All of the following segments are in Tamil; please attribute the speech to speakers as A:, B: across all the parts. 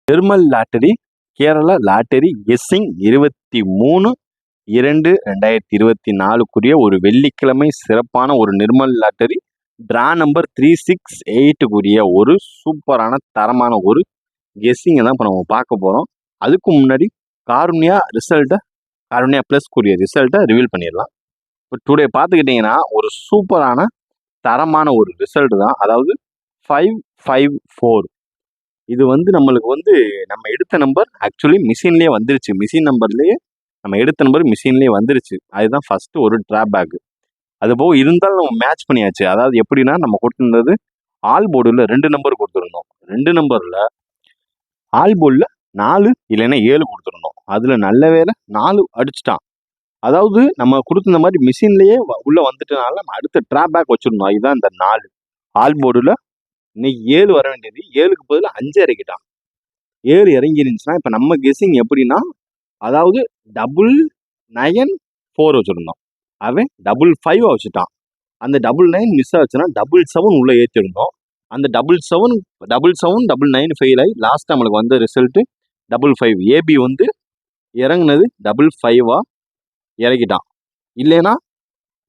A: Nirmal lottery Kerala lottery guessing 23/2/2024 ஒரு வெள்ளிக்கிழமை சிறப்பான ஒரு நிர்மல் லாட்டரி டிரா நம்பர் 368 ஒரு சூப்பரான தரமான ஒரு கெஸ்ஸிங்கை தான் இப்போ நம்ம பார்க்க போகிறோம். அதுக்கு முன்னாடி காருண்யா ப்ளஸ் ரிசல்ட்டை ரிவீல் பண்ணிடலாம். இப்போ டுடே பார்த்துக்கிட்டிங்கன்னா ஒரு சூப்பரான தரமான ஒரு ரிசல்ட் தான். அதாவது 554. இது நம்மளுக்கு நம்ம எடுத்த நம்பர் ஆக்சுவலி மிஷின்லேயே வந்துருச்சு. மிஷின் நம்பர்லேயே நம்ம எடுத்த நம்பர் மிஷின்லேயே வந்துருச்சு. அதுதான் ஃபஸ்ட்டு ஒரு ட்ராபேக்கு. அது போக இருந்தாலும் நம்ம மேட்ச் பண்ணியாச்சு. அதாவது எப்படின்னா நம்ம கொடுத்துருந்தது ஆல் போர்டில் 2 நம்பர் கொடுத்துருந்தோம். 2 நம்பரில் ஆல் போர்டில் 4 இல்லைன்னா 7 கொடுத்துருந்தோம். அதில் நல்ல வேலை 4 அடிச்சிட்டான். அதாவது நம்ம கொடுத்துருந்த மாதிரி மிஷின்லேயே உள்ளே வந்துட்டனால நம்ம அடுத்த ட்ராபேக் வச்சுருந்தோம். அதுதான் இந்த 4 ஆல் போர்டில் இன்னைக்கு 7 வர வேண்டியது 7க்கு பதில் 5 இறக்கிட்டான். 7 இறங்கி இருந்துச்சுன்னா இப்போ நம்ம கெஸ்ஸிங் எப்படின்னா, அதாவது 994 வச்சுருந்தோம். அவன் 55 வச்சுட்டான். அந்த 99 மிஸ் ஆச்சுன்னா 77 உள்ள ஏற்றிருந்தோம். அந்த 77 99 ஃபெயில் ஆகி லாஸ்ட் நம்மளுக்கு வந்த ரிசல்ட்டு 55. ஏபி இறங்குனது 55 இறக்கிட்டான். இல்லைன்னா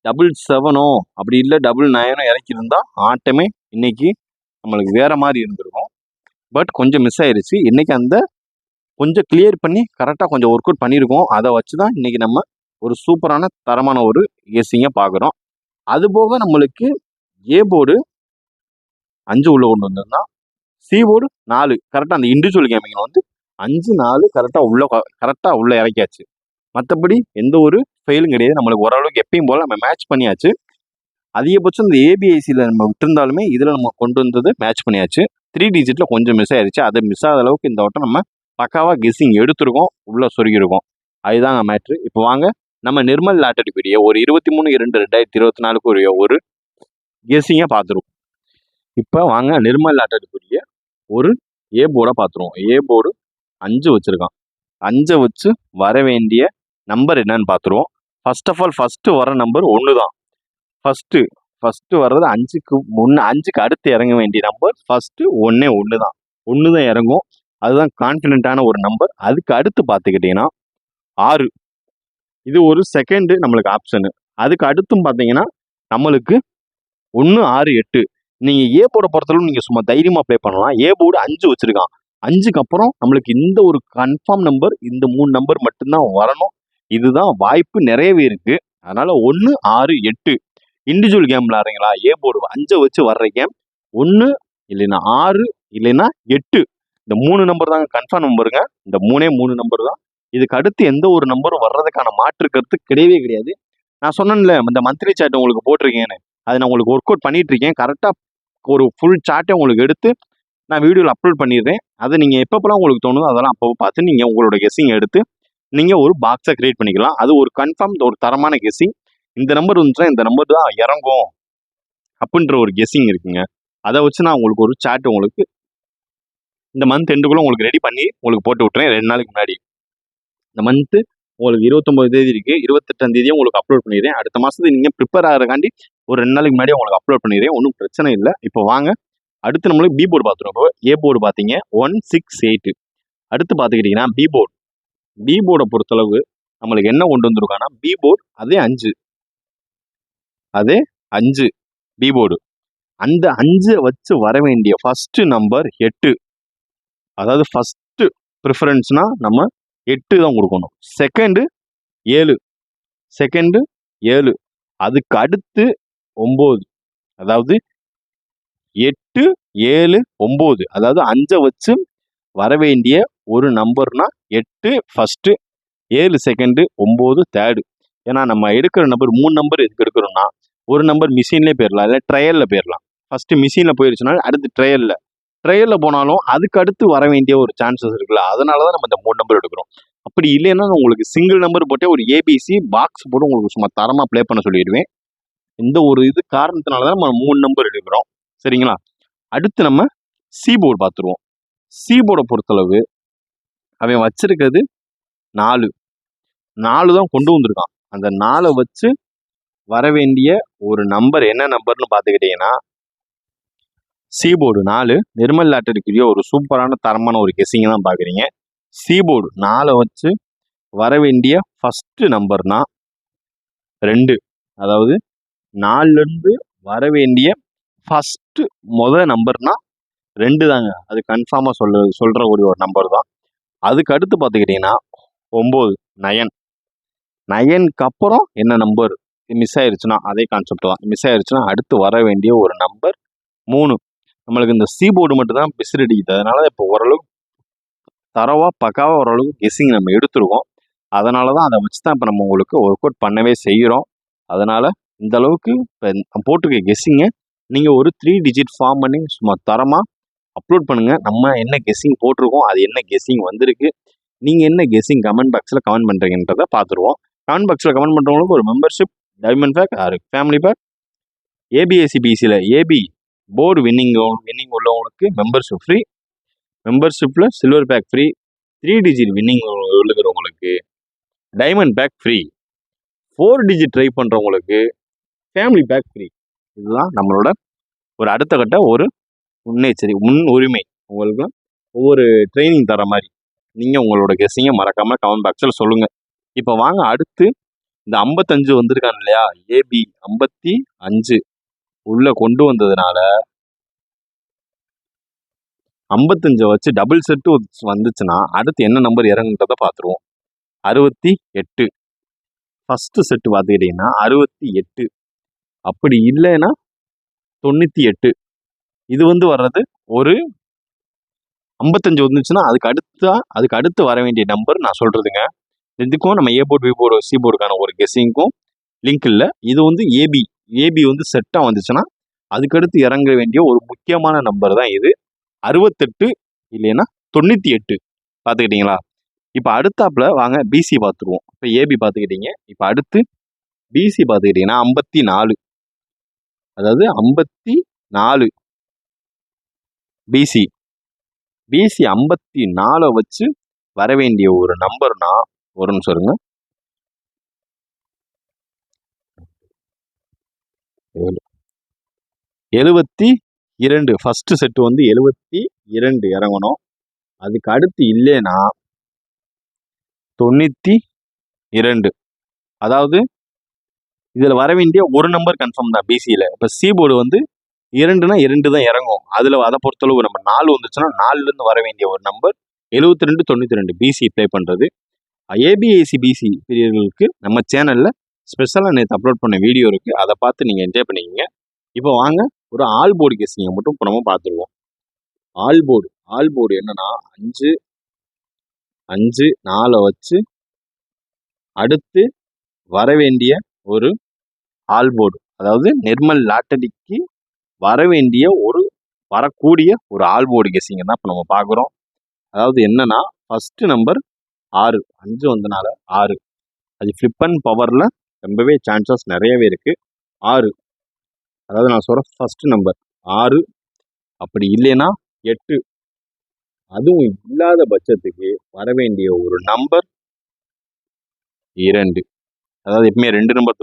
A: 77 அப்படி இல்லை 99 இறக்கியிருந்தா ஆட்டமே இன்னைக்கு நம்மளுக்கு வேற மாதிரி இருந்திருக்கும். பட் கொஞ்சம் மிஸ் ஆயிடுச்சு. இன்னைக்கு அந்த கொஞ்சம் கிளியர் பண்ணி கரெக்டாக கொஞ்சம் ஒர்க் அவுட் பண்ணியிருக்கோம். அதை வச்சு தான் இன்னைக்கு நம்ம ஒரு சூப்பரான தரமான ஒரு கெஸ்ஸிங்கை பார்க்குறோம். அது போக நம்மளுக்கு ஏ போர்டு 5 உள்ள கொண்டு வந்திருந்தான். சி போர்டு 4 கரெக்டாக அந்த இண்டிவிஜுவல் கேமிங் 5 4 கரெக்டாக உள்ள இறக்கியாச்சு. மற்றபடி எந்த ஒரு ஃபெயிலும் கிடையாது. நம்மளுக்கு ஓரளவுக்கு எப்பயும் போல் நம்ம மேட்ச் பண்ணியாச்சு. அதிகபட்சம் இந்த ஏபிஐசியில் நம்ம விட்டுருந்தாலுமே இதில் நம்ம கொண்டு வந்தது மேட்ச் பண்ணியாச்சு. 3 டிஜிட்டில் கொஞ்சம் மிஸ் ஆயிடுச்சு. அதை மிஸ் ஆகாத அளவுக்கு இந்த வட்டம் நம்ம பக்காவாக கெஸ்ஸிங் எடுத்திருக்கோம், உள்ளே சொருகிருக்கோம். அதுதாங்க மேட்ரு. இப்போ வாங்க நம்ம நிர்மல் லாட்டரிக்குரிய ஒரு 23/2/2024 ஒரு கெஸ்ஸிங்கை பார்த்துருவோம். இப்போ வாங்க நிர்மல் லாட்டரிக்குரிய ஒரு ஏ போர்டை பார்த்துருவோம். ஏ போர்டு 5 வச்சுருக்கான். 5 வச்சு வர வேண்டிய நம்பர் என்னன்னு பார்த்துருவோம். ஃபர்ஸ்ட் ஆஃப் ஆல் ஃபஸ்ட்டு வர நம்பர் 1 தான். ஃபஸ்ட்டு வர்றது 5க்கு அடுத்து இறங்க வேண்டிய நம்பர் ஃபஸ்ட்டு 1 தான். 1 தான் இறங்கும். அதுதான் கான்ஃபிடென்ட்டான ஒரு நம்பர். அதுக்கு அடுத்து பார்த்துக்கிட்டிங்கன்னா 6. இது ஒரு செகண்டு நம்மளுக்கு ஆப்ஷனு. அதுக்கு அடுத்தும் பார்த்தீங்கன்னா நம்மளுக்கு 1 6 8. நீங்கள் ஏ போர்டை பொறுத்தளவு நீங்கள் சும்மா தைரியமாக ப்ளே பண்ணலாம். ஏ போர்டு 5 வச்சுருக்கான். 5க்கு அப்புறம் நம்மளுக்கு இந்த ஒரு கன்ஃபார்ம் நம்பர் இந்த 3 நம்பர் மட்டும்தான் வரணும். இதுதான் வாய்ப்பு நிறையவே இருக்குது. அதனால் 1 6 8 இண்டிவிஜுவல் கேம் விளாட்றீங்களா, ஏ போர்டு 5 வச்சு வர்ற கேம் 1 இல்லைன்னா 6 இல்லைன்னா 8 இந்த 3 நம்பர் தாங்க கன்ஃபார்ம் நம்பருங்க. இந்த 3 நம்பர் தான். இதுக்கு அடுத்து எந்த ஒரு நம்பரும் வர்றதுக்கான மாற்று கருத்து கிடையவே கிடையாது. நான் சொன்னேன்ல இந்த மந்த்லி சார்ட் உங்களுக்கு போட்டிருக்கேன்னு, அதை நான் உங்களுக்கு ஒர்க் அவுட் பண்ணிட்டு இருக்கேன். கரெக்டாக ஒரு ஃபுல் சார்ட்டை உங்களுக்கு எடுத்து நான் வீடியோவில் அப்லோட் பண்ணிடுறேன். அதை நீங்கள் எப்பப்பெல்லாம் உங்களுக்கு தோணுதோ அதெல்லாம் அப்போ பார்த்து நீங்கள் உங்களோட கெஸ்ஸிங் எடுத்து நீங்கள் ஒரு பாக்ஸை கிரியேட் பண்ணிக்கலாம். அது ஒரு கன்ஃபார்ம் ஒரு தரமான கெஸ்ஸிங். இந்த நம்பர் வந்துச்சுன்னா இந்த நம்பர் தான் இறங்கும் அப்படின்ற ஒரு கெஸ்ஸிங் இருக்குங்க. அதை வச்சு நான் உங்களுக்கு ஒரு சார்ட் உங்களுக்கு இந்த மந்த் எண்டுக்குள்ளே உங்களுக்கு ரெடி பண்ணி உங்களுக்கு போட்டு விட்டுறேன். 2 நாளைக்கு முன்னாடி இந்த மந்த்து உங்களுக்கு 29 தேதி இருக்குது. 28ஆம் தேதியும் உங்களுக்கு அப்லோட் பண்ணிடுறேன். அடுத்த மாதத்துக்கு நீங்கள் ப்ரிப்பேர் ஆகிறக்காண்டி ஒரு 2 நாளைக்கு முன்னாடி உங்களுக்கு அப்லோட் பண்ணிடுறேன். ஒன்றும் பிரச்சனை இல்லை. இப்போ வாங்க அடுத்து நம்மளுக்கு பி போர்டு பார்த்துருவோம். இப்போ ஏ போர்டு பார்த்தீங்க 168. அடுத்து பார்த்துக்கிட்டிங்கன்னா பி போர்டை பொறுத்தளவு நம்மளுக்கு என்ன கொண்டு வந்திருக்காங்கன்னா பி போர்டு அதே 5 பி போர்டு. அந்த 5 வச்சு வர வேண்டிய ஃபர்ஸ்ட் நம்பர் 8. அதாவது ஃபர்ஸ்ட் ப்ரிஃபரன்ஸ்னா நம்ம 8 தான் கொடுக்கணும். செகண்டு 7. அதுக்கு அடுத்து 9. அதாவது 8 7 9. அதாவது 5 வச்சு வர வேண்டிய ஒரு நம்பர்னா 8 ஃபர்ஸ்ட்டு, 7 செகண்டு, 9 தேர்டு. ஏன்னா நம்ம எடுக்கிற நம்பர் 3 நம்பர் எதுக்கு எடுக்கிறோம்னா ஒரு நம்பர் மிஷின்லேயே போயிடலாம், இல்லை ட்ரையலில் போயிடலாம். ஃபஸ்ட்டு மிஷினில் போயிடுச்சுன்னா அடுத்து ட்ரையலில் போனாலும் அதுக்கு அடுத்து வர வேண்டிய ஒரு சான்சஸ் இருக்குல்ல. அதனால தான் நம்ம இந்த 3 நம்பர் எடுக்கிறோம். அப்படி இல்லைன்னா உங்களுக்கு சிங்கிள் நம்பர் போட்டே ஒரு ஏபிசி பாக்ஸ் போட்டு உங்களுக்கு சும்மா தரமாக ப்ளே பண்ண சொல்லிடுவேன். இந்த ஒரு காரணத்தினால தான் நம்ம 3 நம்பர் எடுக்கிறோம். சரிங்களா? அடுத்து நம்ம சி போர்டு பார்த்துருவோம். சி போர்டை பொறுத்தளவு அவன் வச்சிருக்கிறது 4 தான் கொண்டு வந்திருக்கான். அந்த 4 வச்சு வர வேண்டிய ஒரு நம்பர் என்ன நம்பர்னு பார்த்துக்கிட்டிங்கன்னா சீபோர்டு 4 நிர்மல் லாட்டரிக்குரிய ஒரு சூப்பரான தரமான ஒரு கெஸ்ஸிங் தான் பார்க்குறீங்க. சீபோர்டு 4 வச்சு வர வேண்டிய ஃபஸ்ட்டு நம்பர்னா 2. அதாவது 4லேருந்து வர வேண்டிய ஃபஸ்ட்டு நம்பர்னா 2 தாங்க. அது கன்ஃபார்மாக சொல்கிற ஒரு நம்பர் தான். அதுக்கு அடுத்து பார்த்துக்கிட்டிங்கன்னா 9 9 9க்கு அப்புறம் என்ன நம்பர் மிஸ் ஆயிடுச்சுன்னா அதே கான்செப்ட் தான். மிஸ் ஆயிடுச்சுன்னா அடுத்து வர வேண்டிய ஒரு நம்பர் 3. நம்மளுக்கு இந்த சீபோர்டு மட்டும் தான் பிசிறு அடிக்குது. அதனால இப்போ ஓரளவுக்கு தரவாக பக்காவாக ஓரளவுக்கு கெஸ்ஸிங் நம்ம எடுத்துருக்கோம். அதனால தான் அதை வச்சு தான் இப்போ நம்ம உங்களுக்கு ஒர்க் அவுட் பண்ணவே செய்கிறோம். அதனால் இந்த அளவுக்கு இப்போ போட்டிருக்க கெஸ்ஸிங்கை நீங்கள் ஒரு 3 டிஜிட் ஃபார்ம் பண்ணி சும்மா தரமாக அப்லோட் பண்ணுங்கள். நம்ம என்ன கெஸ்ஸிங் போட்டிருக்கோம், அது என்ன கெஸ்ஸிங் வந்திருக்கு, நீங்கள் என்ன கெஸ்ஸிங் கமெண்ட் பாக்ஸில் கமெண்ட் பண்ணுறீங்கன்றதை பார்த்துருவோம். கமெண்ட் பாக்ஸில் கமெண்ட் பண்ணுறவங்களுக்கு ஒரு membership, diamond pack or family pack, ஏபிஎஸ்சிபிசியில் ஏபி போர்டு வின்னிங் உள்ளவங்களுக்கு மெம்பர்ஷிப் ஃப்ரீ, மெம்பர்ஷிப்பில் silver pack free, 3 digit winning விழுகிறவங்களுக்கு diamond pack free, 4 digit try பண்ணுறவங்களுக்கு ஃபேமிலி பேக் ஃப்ரீ. இதுதான் நம்மளோட ஒரு அடுத்த கட்ட ஒரு முன் உரிமை. உங்களுக்கு ஒவ்வொரு ட்ரைனிங் தர மாதிரி நீங்கள் உங்களோட கெஸ்ஸிங்கை மறக்காமல் கமெண்ட் பாக்ஸில் சொல்லுங்கள். இப்போ வாங்க அடுத்து இந்த 55 வந்திருக்காங்க இல்லையா, ஏபி 55 உள்ளே கொண்டு வந்ததுனால 55 வச்சு டபுள் செட்டு வந்துச்சுன்னா அடுத்து என்ன நம்பர் இறங்குன்றதை பார்த்துருவோம். 68 ஃபஸ்ட்டு செட்டு பார்த்துக்கிட்டிங்கன்னா 68. அப்படி இல்லைன்னா 98. இது வர்றது ஒரு 55 வந்துச்சுன்னா அதுக்கு அடுத்து வர வேண்டிய நம்பர் நான் சொல்கிறதுங்க. இதுக்கும் நம்ம A board, B board, C போர்டுக்கான ஒரு கெஸ்ஸிங்க்கும் லிங்க் இல்லை. இது ஏபி செட்டாக வந்துச்சுன்னா அதுக்கடுத்து இறங்க வேண்டிய ஒரு முக்கியமான நம்பர் தான் இது. 68 இல்லைன்னா 98 பார்த்துக்கிட்டிங்களா. இப்போ அடுத்தாப்புல வாங்க பிசி பார்த்துருவோம். இப்போ ஏபி பார்த்துக்கிட்டீங்க. இப்போ அடுத்து பிசி பார்த்துக்கிட்டிங்கன்னா 54. அதாவது 54 பிசி 54 வச்சு வர வேண்டிய ஒரு நம்பர்னா ஒரு நிமிஷம் இருங்க. 72 ஃபஸ்ட்டு செட்டு 72 இறங்கணும். அதுக்கு அடுத்து இல்லைன்னா 92. அதாவது இதில் வர வேண்டிய ஒரு நம்பர் கன்ஃபார்ம் தான் பிசியில். இப்போ சி போர்டு 2னா 2 தான் இறங்கும். அதை பொறுத்தளவு நம்ம 4 வந்துச்சுன்னா 4லேருந்து வர வேண்டிய ஒரு நம்பர் 72 92 பிசி ப்ளே பண்ணுறது. ஏபிஐசி பிசி பிரியர்களுக்கு நம்ம சேனலில் ஸ்பெஷலாக நேற்று அப்லோட் பண்ண வீடியோ இருக்குது. அதை பார்த்து நீங்கள் என்ஜாய் பண்ணிக்கிங்க. இப்போ வாங்க ஒரு ஆல் போர்டு கெஸ்ஸிங்கை மட்டும் இப்போ நம்ம பார்த்துருவோம். ஆல் போர்டு என்னன்னா 5 4 வச்சு அடுத்து வர வேண்டிய ஒரு ஆல் போர்டு, அதாவது நிர்மல் லாட்டரிக்கு வரக்கூடிய ஒரு ஆல் போர்டு கெஸ்ஸிங்கை தான் இப்போ நம்ம பார்க்குறோம். அதாவது என்னன்னா ஃபஸ்ட்டு நம்பர் 6, 5 வந்தனால 6. அது ஃப்ளிப் அண்ட் பவரில் ரொம்பவே சான்சஸ் நிறையவே இருக்குது. 6, அதாவது நான் சொல்கிற ஃபஸ்ட்டு நம்பர் 6. அப்படி இல்லைன்னா 8. அதுவும் இல்லாத பட்சத்துக்கு வர வேண்டிய ஒரு நம்பர் 2. அதாவது எப்பவுமே 2 நம்பர் தரும்.